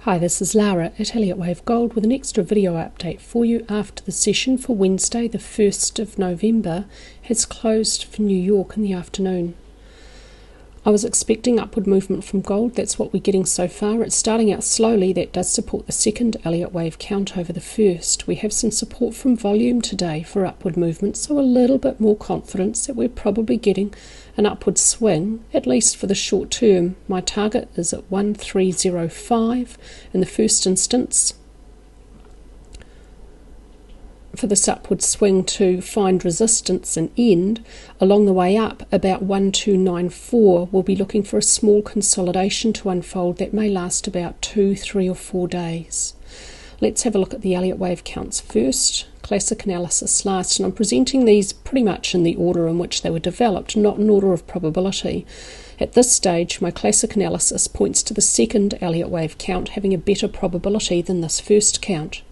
Hi, this is Lara at Elliott Wave Gold with an extra video update for you after the session for Wednesday, the 1st of November, has closed for New York in the afternoon. I was expecting upward movement from gold. That's what we're getting so far. It's starting out slowly. That does support the second Elliott wave count over the first. We have some support from volume today for upward movement, so a little bit more confidence that we're probably getting an upward swing, at least for the short term. My target is at 1305 in the first instance for this upward swing to find resistance and end. Along the way up, about 1294, we'll be looking for a small consolidation to unfold that may last about 2, 3 or 4 days. Let's have a look at the Elliott wave counts first, classic analysis last, and I'm presenting these pretty much in the order in which they were developed, not in order of probability. At this stage, my classic analysis points to the second Elliott wave count having a better probability than this first count.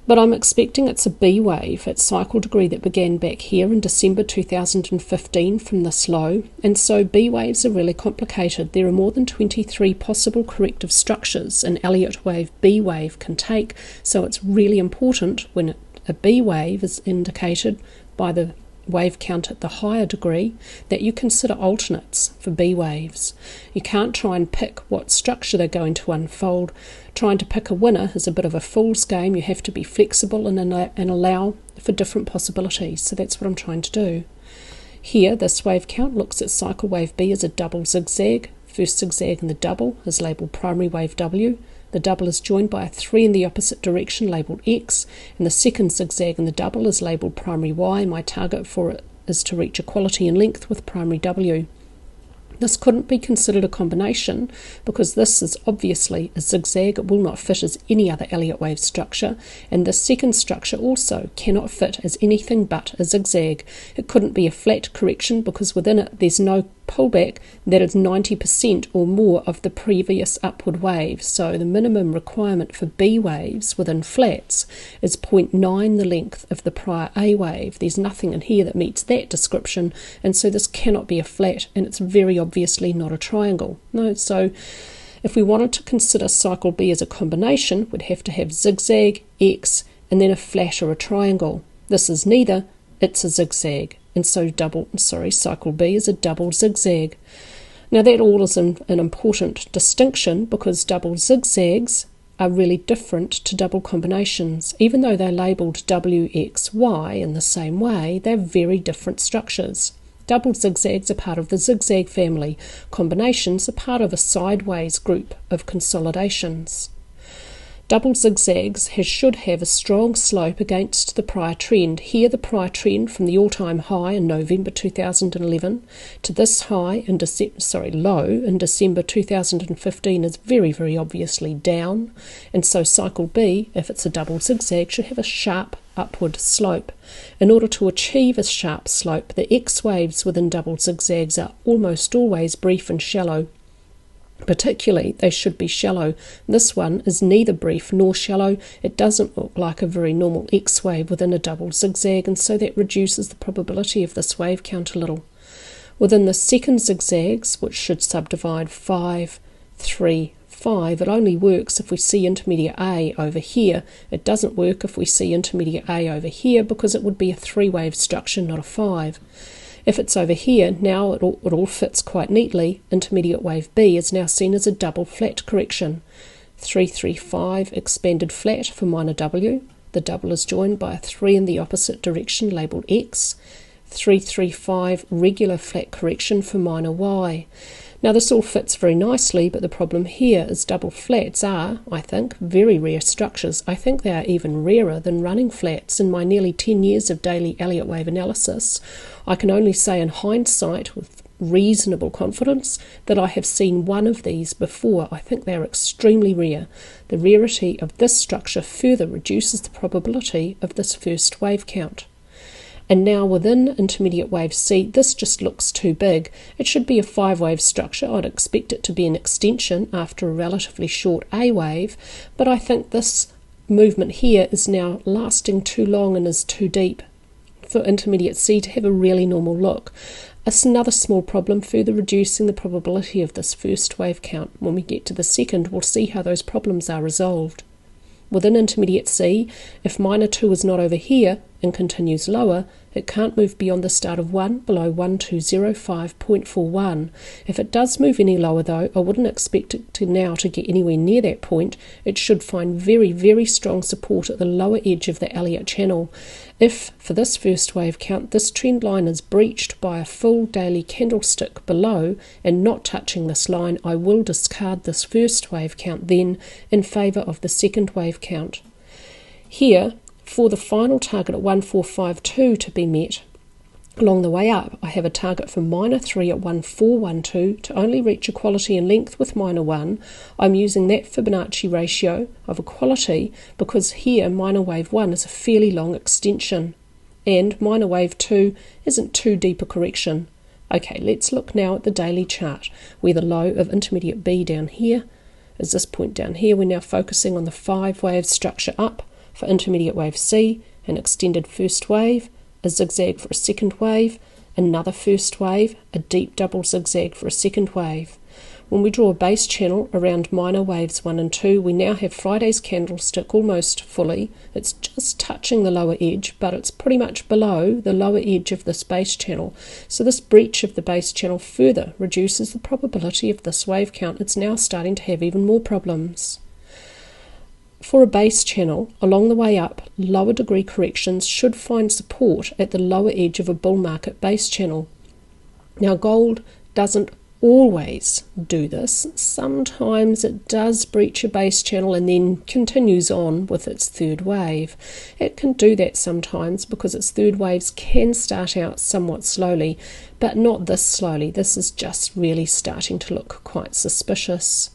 But I'm expecting it's a B wave at cycle degree that began back here in December 2015 from this low, and so B waves are really complicated. There are more than 23 possible corrective structures an Elliott wave B wave can take, so it's really important when a B wave is indicated by the wave count at the higher degree that you consider alternates for B waves. You can't try and pick what structure they're going to unfold. Trying to pick a winner is a bit of a fool's game. You have to be flexible and allow for different possibilities, so that's what I'm trying to do. Here, this wave count looks at cycle wave B as a double zigzag. First zigzag in the double is labelled primary wave W. The double is joined by a 3 in the opposite direction labelled X, and the second zigzag in the double is labelled primary Y. My target for it is to reach equality in length with primary W. This couldn't be considered a combination because this is obviously a zigzag. It will not fit as any other Elliott wave structure, and the second structure also cannot fit as anything but a zigzag. It couldn't be a flat correction because within it there's no pullback that is 90% or more of the previous upward wave. So the minimum requirement for B waves within flats is 0.9 the length of the prior A wave. There's nothing in here that meets that description, and so this cannot be a flat, and it's very obviously not a triangle. No, so if we wanted to consider cycle B as a combination, we'd have to have zigzag, X, and then a flat or a triangle. This is neither, it's a zigzag. And so cycle B is a double zigzag. Now that all is an important distinction because double zigzags are really different to double combinations. Even though they're labelled WXY in the same way, they're very different structures. Double zigzags are part of the zigzag family. Combinations are part of a sideways group of consolidations. Double zigzags should have a strong slope against the prior trend. Here the prior trend from the all-time high in November 2011 to this high in low in December 2015 is very, very obviously down, and so cycle B, if it's a double zigzag, should have a sharp upward slope. In order to achieve a sharp slope, the X waves within double zigzags are almost always brief and shallow. Particularly, they should be shallow. This one is neither brief nor shallow. It doesn't look like a very normal X wave within a double zigzag, and so that reduces the probability of this wave count a little. Within the second zigzags, which should subdivide 5, 3, 5, it only works if we see intermediate A over here. It doesn't work if we see intermediate A over here because it would be a 3-wave structure, not a 5. If it's over here, now it all fits quite neatly. Intermediate wave B is now seen as a double flat correction. 335 expanded flat for minor W. The double is joined by a 3 in the opposite direction labelled X. 335 regular flat correction for minor Y. Now this all fits very nicely, but the problem here is double flats are, I think, very rare structures. I think they are even rarer than running flats. In my nearly 10 years of daily Elliott wave analysis, I can only say in hindsight with reasonable confidence that I have seen one of these before. I think they are extremely rare. The rarity of this structure further reduces the probability of this first wave count. And now within intermediate wave C, this just looks too big. It should be a 5-wave structure. I'd expect it to be an extension after a relatively short A wave, but I think this movement here is now lasting too long and is too deep for intermediate C to have a really normal look. Another small problem, further reducing the probability of this first wave count. When we get to the second, we'll see how those problems are resolved. Within intermediate C, if minor 2 is not over here and continues lower, it can't move beyond the start of 1 below 1205.41. If it does move any lower though, I wouldn't expect it to now to get anywhere near that point. It should find very, very strong support at the lower edge of the Elliott channel. If, for this first wave count, this trend line is breached by a full daily candlestick below and not touching this line, I will discard this first wave count then in favour of the second wave count. Here, for the final target at 1452 to be met, along the way up, I have a target for minor 3 at 1412 to only reach equality in length with minor 1. I'm using that Fibonacci ratio of equality because here minor wave 1 is a fairly long extension and minor wave 2 isn't too deep a correction. Okay, let's look now at the daily chart where the low of intermediate B down here is this point down here. We're now focusing on the 5 wave structure up for intermediate wave C, an extended first wave, a zigzag for a second wave, another first wave, a deep double zigzag for a second wave. When we draw a base channel around minor waves 1 and 2, we now have Friday's candlestick almost fully. It's just touching the lower edge, but it's pretty much below the lower edge of this base channel. So this breach of the base channel further reduces the probability of this wave count. It's now starting to have even more problems. For a base channel, along the way up, lower degree corrections should find support at the lower edge of a bull market base channel. Now gold doesn't always do this. Sometimes it does breach a base channel and then continues on with its third wave. It can do that sometimes because its third waves can start out somewhat slowly, but not this slowly. This is just really starting to look quite suspicious.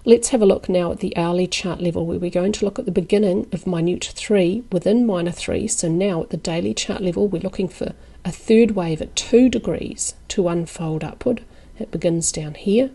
Let's have a look now at the hourly chart level where we're going to look at the beginning of minute 3 within minor 3. So now at the daily chart level we're looking for a third wave at 2 degrees to unfold upward. It begins down here.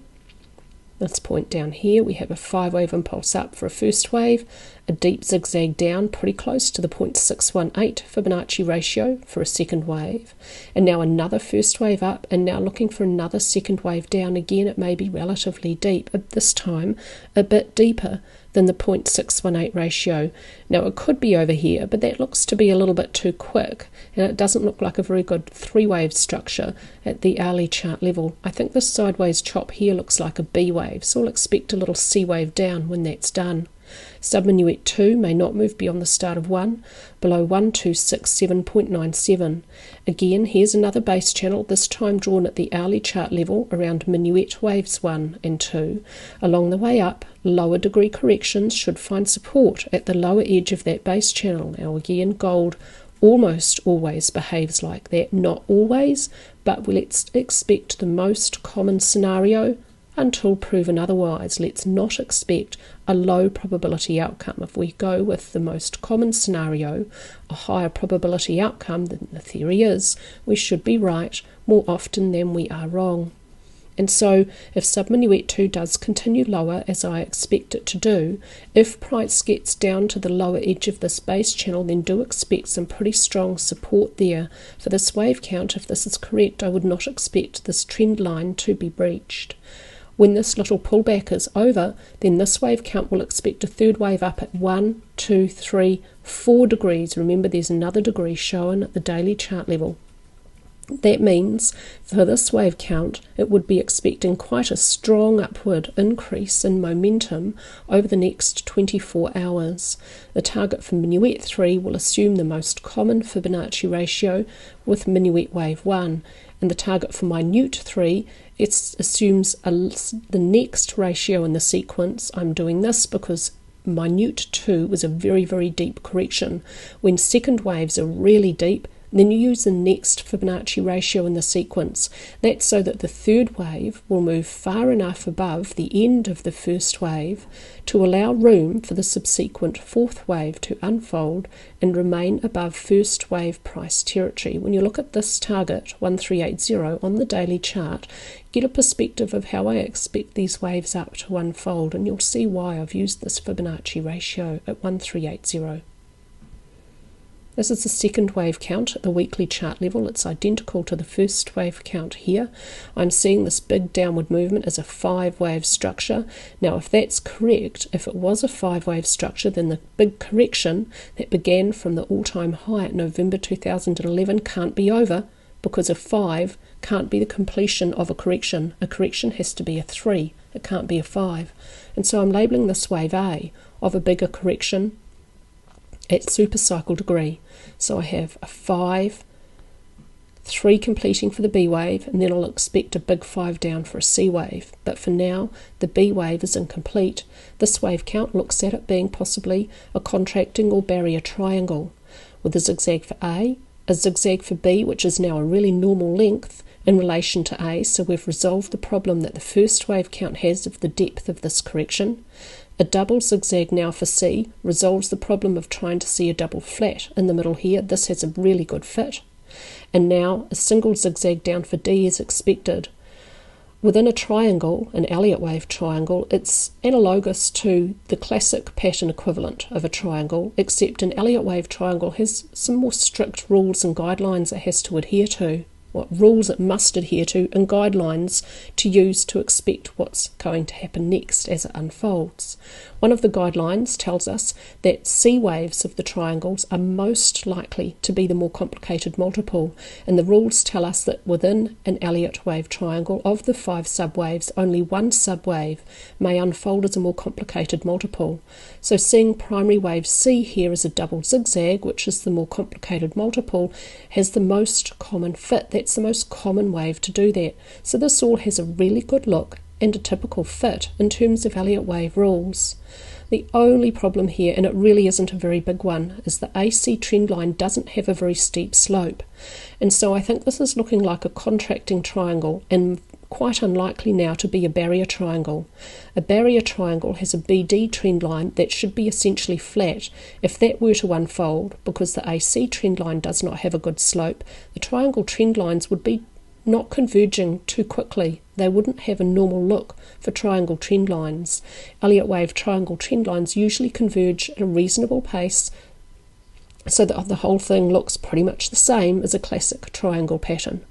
This point down here we have a 5 wave impulse up for a first wave, a deep zigzag down pretty close to the 0.618 Fibonacci ratio for a second wave, and now another first wave up, and now looking for another second wave down. Again, it may be relatively deep, but this time a bit deeper than the 0.618 ratio. Now it could be over here, but that looks to be a little bit too quick, and it doesn't look like a very good 3-wave structure at the hourly chart level. I think this sideways chop here looks like a B wave, so we'll expect a little C wave down when that's done. Subminuet 2 may not move beyond the start of 1, below 1267.97. Again, here's another base channel, this time drawn at the hourly chart level around minuet waves 1 and 2. Along the way up, lower degree corrections should find support at the lower edge of that base channel. Now again, gold almost always behaves like that. Not always, but let's expect the most common scenario until proven otherwise. Let's not expect a low probability outcome. If we go with the most common scenario, a higher probability outcome than the theory is, we should be right more often than we are wrong. And so if subminuet 2 does continue lower, as I expect it to do, if price gets down to the lower edge of this base channel, then do expect some pretty strong support there. For this wave count, if this is correct, I would not expect this trend line to be breached. When this little pullback is over, then this wave count will expect a third wave up at 1, 2, 3, 4 degrees. Remember, there's another degree shown at the daily chart level. That means for this wave count, it would be expecting quite a strong upward increase in momentum over the next 24 hours. The target for minuet 3 will assume the most common Fibonacci ratio with minuet wave 1, and the target for minute 3 assumes the next ratio in the sequence. I'm doing this because minute 2 was a very, very deep correction. When second waves are really deep, then you use the next Fibonacci ratio in the sequence. That's so that the third wave will move far enough above the end of the first wave to allow room for the subsequent fourth wave to unfold and remain above first wave price territory. When you look at this target, 1380, on the daily chart, get a perspective of how I expect these waves up to unfold, and you'll see why I've used this Fibonacci ratio at 1380. This is the second wave count at the weekly chart level. It's identical to the first wave count here. I'm seeing this big downward movement as a 5-wave structure. Now, if that's correct, if it was a 5-wave structure, then the big correction that began from the all-time high at November 2011 can't be over, because a 5 can't be the completion of a correction. A correction has to be a 3. It can't be a 5. And so I'm labeling this wave A of a bigger correction at supercycle degree. So I have a 5, 3 completing for the B wave, and then I'll expect a big 5 down for a C wave. But for now, the B wave is incomplete. This wave count looks at it being possibly a contracting or barrier triangle, with a zigzag for A, a zigzag for B, which is now a really normal length in relation to A, so we've resolved the problem that the first wave count has of the depth of this correction. A double zigzag now for C resolves the problem of trying to see a double flat in the middle here. This has a really good fit. And now a single zigzag down for D is expected. Within a triangle, an Elliott wave triangle, it's analogous to the classic pattern equivalent of a triangle, except an Elliott wave triangle has some more strict rules and guidelines it has to adhere to. What rules it must adhere to and guidelines to use to expect what's going to happen next as it unfolds. One of the guidelines tells us that C waves of the triangles are most likely to be the more complicated multiple, and the rules tell us that within an Elliott wave triangle, of the 5 subwaves, only one subwave may unfold as a more complicated multiple. So seeing primary wave C here as a double zigzag, which is the more complicated multiple, has the most common fit. That's the most common wave to do that. So this all has a really good look and a typical fit in terms of Elliott wave rules. The only problem here, and it really isn't a very big one, is the AC trend line doesn't have a very steep slope. And so I think this is looking like a contracting triangle and quite unlikely now to be a barrier triangle. A barrier triangle has a BD trend line that should be essentially flat. If that were to unfold, because the AC trend line does not have a good slope, the triangle trend lines would be not converging too quickly. They wouldn't have a normal look for triangle trend lines. Elliott wave triangle trend lines usually converge at a reasonable pace so that the whole thing looks pretty much the same as a classic triangle pattern.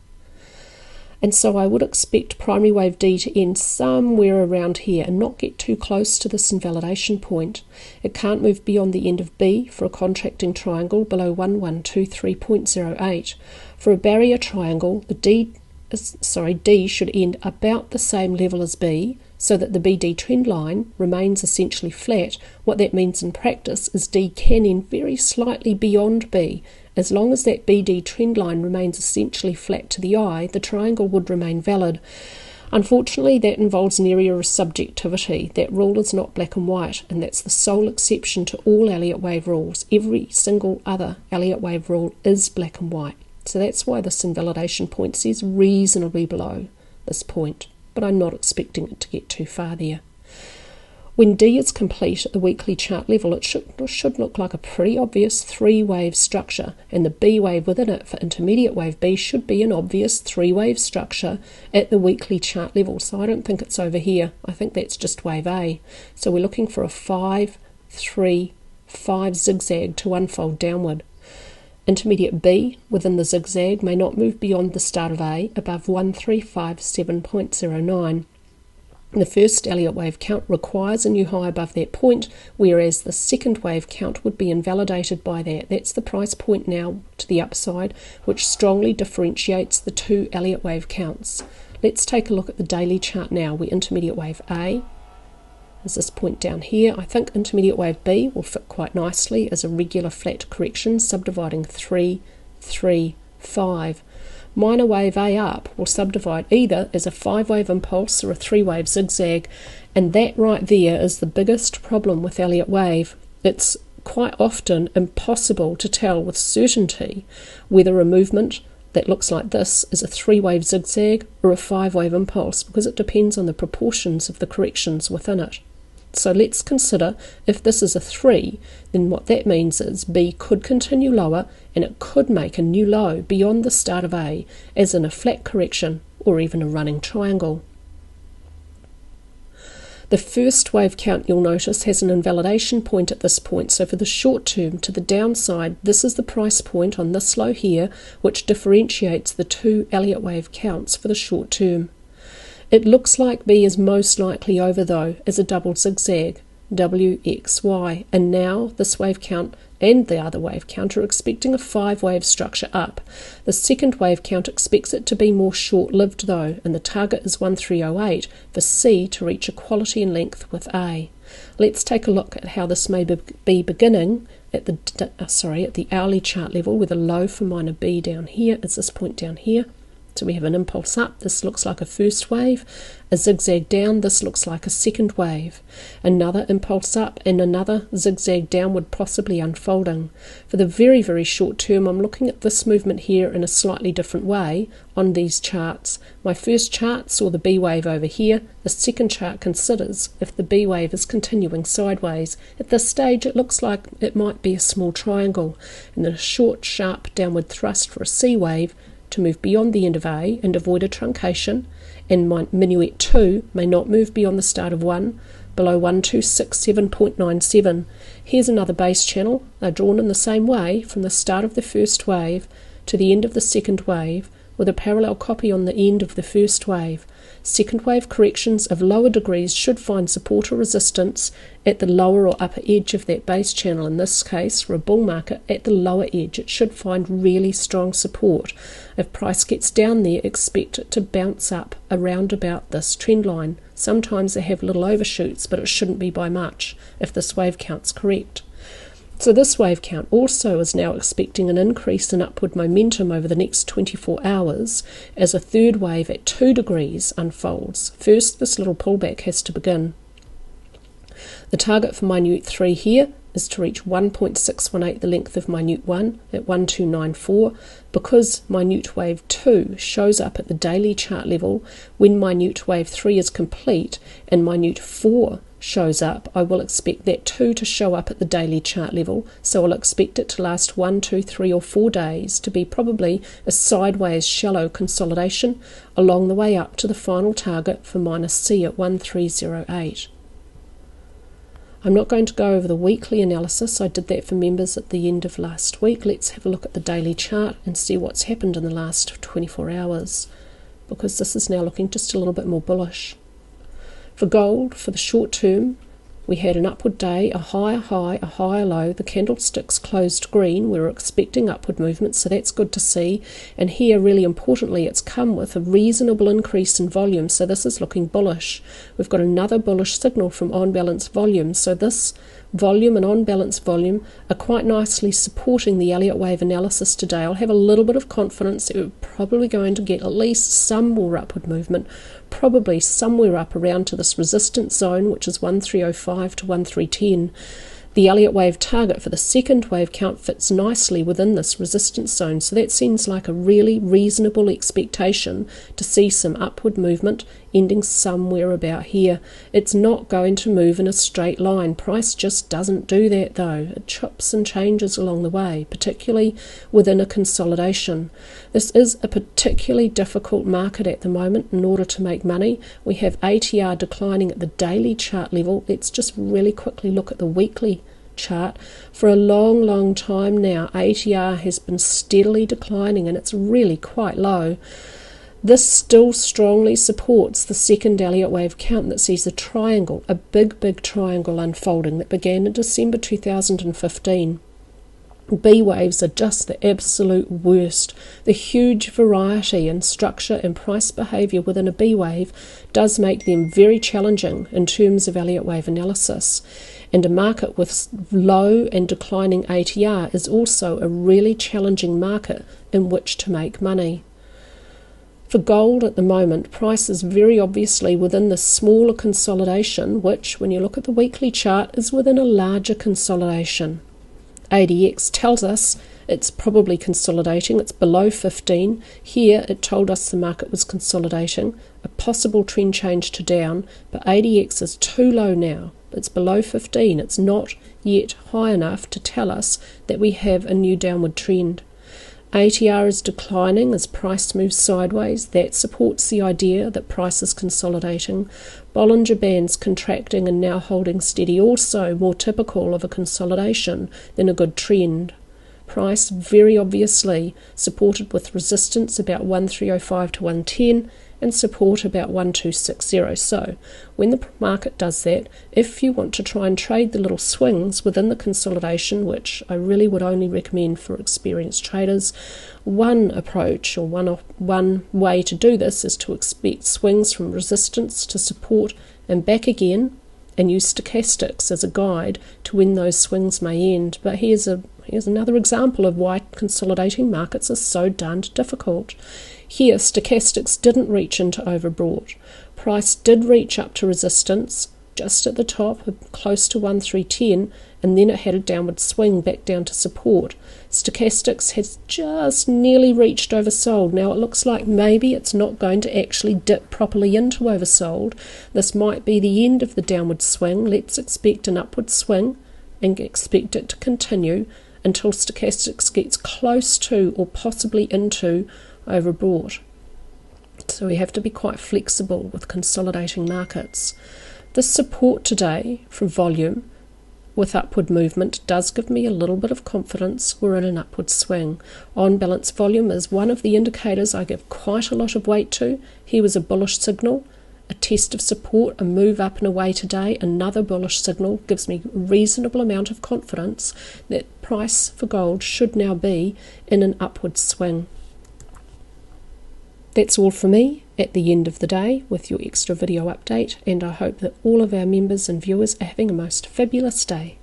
And so I would expect primary wave D to end somewhere around here and not get too close to this invalidation point. It can't move beyond the end of B for a contracting triangle below 1123.08. For a barrier triangle, the D should end about the same level as B, so that the BD trend line remains essentially flat. What that means in practice is D can end very slightly beyond B. As long as that BD trend line remains essentially flat to the eye, the triangle would remain valid. Unfortunately, that involves an area of subjectivity. That rule is not black and white, and that's the sole exception to all Elliott wave rules. Every single other Elliott wave rule is black and white. So that's why this invalidation point says reasonably below this point, but I'm not expecting it to get too far there. When D is complete at the weekly chart level, it should look like a pretty obvious 3-wave structure, and the B wave within it for intermediate wave B should be an obvious 3-wave structure at the weekly chart level. So I don't think it's over here. I think that's just wave A. So we're looking for a 5, 3, 5 zigzag to unfold downward. Intermediate B within the zigzag may not move beyond the start of A above 1357.09. The first Elliott wave count requires a new high above that point, whereas the second wave count would be invalidated by that. That's the price point now to the upside, which strongly differentiates the two Elliott wave counts. Let's take a look at the daily chart now, where intermediate wave A is this point down here. I think intermediate wave B will fit quite nicely as a regular flat correction, subdividing 3, 3, 5. Minor wave A up will subdivide either as a 5-wave impulse or a 3-wave zigzag, and that right there is the biggest problem with Elliott wave. It's quite often impossible to tell with certainty whether a movement that looks like this is a 3-wave zigzag or a 5-wave impulse, because it depends on the proportions of the corrections within it. So let's consider if this is a 3, then what that means is B could continue lower and it could make a new low beyond the start of A, as in a flat correction or even a running triangle. The first wave count, you'll notice, has an invalidation point at this point. So for the short term, to the downside, this is the price point on this low here, which differentiates the two Elliott wave counts for the short term. It looks like B is most likely over, though, as a double zigzag, WXY. And now this wave count and the other wave count are expecting a 5-wave structure up. The second wave count expects it to be more short-lived, though, and the target is 1308 for C to reach equality in length with A. Let's take a look at how this may be beginning at the hourly chart level, with a low for minor B down here. It's this point down here. So we have an impulse up, this looks like a first wave, a zigzag down, this looks like a second wave, another impulse up and another zigzag downward possibly unfolding. For the very, very short term, I'm looking at this movement here in a slightly different way on these charts. My first chart saw the B wave over here, the second chart considers if the B wave is continuing sideways. At this stage it looks like it might be a small triangle, and then a short sharp downward thrust for a C wave to move beyond the end of A and avoid a truncation, and my minuet 2 may not move beyond the start of 1, below 1267.97. Here's another base channel. They're drawn in the same way from the start of the first wave to the end of the second wave, with a parallel copy on the end of the first wave. Second wave corrections of lower degrees should find support or resistance at the lower or upper edge of that base channel. In this case, for a bull market, at the lower edge, it should find really strong support. If price gets down there, expect it to bounce up around about this trend line. Sometimes they have little overshoots, but it shouldn't be by much if this wave count's correct. So this wave count also is now expecting an increase in upward momentum over the next 24 hours as a third wave at 2 degrees unfolds. First, this little pullback has to begin. The target for minute 3 here is to reach 1.618, the length of minute 1, at 1294. Because minute wave 2 shows up at the daily chart level when minute wave 3 is complete and minute 4 shows up, I will expect that 2 to show up at the daily chart level, so I'll expect it to last 1, 2, 3 or 4 days, to be probably a sideways shallow consolidation along the way up to the final target for minus C at 1308. I'm not going to go over the weekly analysis. I did that for members at the end of last week. Let's have a look at the daily chart and see what's happened in the last 24 hours, because this is now looking just a little bit more bullish. For gold, for the short term, we had an upward day, a higher high, a higher low. The candlesticks closed green. We were expecting upward movement, so that's good to see. And here, really importantly, it's come with a reasonable increase in volume, so this is looking bullish. We've got another bullish signal from on-balance volume, so this volume and on-balance volume are quite nicely supporting the Elliott wave analysis today. I'll have a little bit of confidence that we're probably going to get at least some more upward movement, probably somewhere up around to this resistance zone, which is 1305 to 1310. The Elliott wave target for the second wave count fits nicely within this resistance zone, so that seems like a really reasonable expectation to see some upward movement ending somewhere about here. It's not going to move in a straight line. Price just doesn't do that, though. It chops and changes along the way, particularly within a consolidation. This is a particularly difficult market at the moment in order to make money. We have ATR declining at the daily chart level. Let's just really quickly look at the weekly chart. For a long time now, ATR has been steadily declining, and it's really quite low. This still strongly supports the second Elliott wave count that sees a triangle, a big triangle unfolding that began in December 2015. B waves are just the absolute worst. The huge variety in structure and price behaviour within a B wave does make them very challenging in terms of Elliott wave analysis. And a market with low and declining ATR is also a really challenging market in which to make money. For gold at the moment, price is very obviously within the smaller consolidation, which, when you look at the weekly chart, is within a larger consolidation. ADX tells us it's probably consolidating. It's below 15. Here it told us the market was consolidating, a possible trend change to down, but ADX is too low now. It's below 15. It's not yet high enough to tell us that we have a new downward trend. ATR is declining as price moves sideways. That supports the idea that price is consolidating. Bollinger Bands contracting and now holding steady, also more typical of a consolidation than a good trend. Price very obviously supported with resistance about 1305 to 110 and support about 1260. So when the market does that, if you want to try and trade the little swings within the consolidation, which I really would only recommend for experienced traders, one approach or one way to do this is to expect swings from resistance to support and back again, and use stochastics as a guide to when those swings may end. But here's another example of why consolidating markets are so darned difficult. Here, stochastics didn't reach into overbought. Price did reach up to resistance, just at the top, close to 1310, and then it had a downward swing back down to support. Stochastics has just nearly reached oversold. Now it looks like maybe it's not going to actually dip properly into oversold. This might be the end of the downward swing. Let's expect an upward swing and expect it to continue until stochastics gets close to or possibly into overbought. So we have to be quite flexible with consolidating markets. This support today from volume with upward movement does give me a little bit of confidence we're in an upward swing. On balance, volume is one of the indicators I give quite a lot of weight to. Here was a bullish signal, a test of support, a move up and away today, another bullish signal gives me a reasonable amount of confidence that price for gold should now be in an upward swing. That's all from me at the end of the day with your extra video update, and I hope that all of our members and viewers are having a most fabulous day.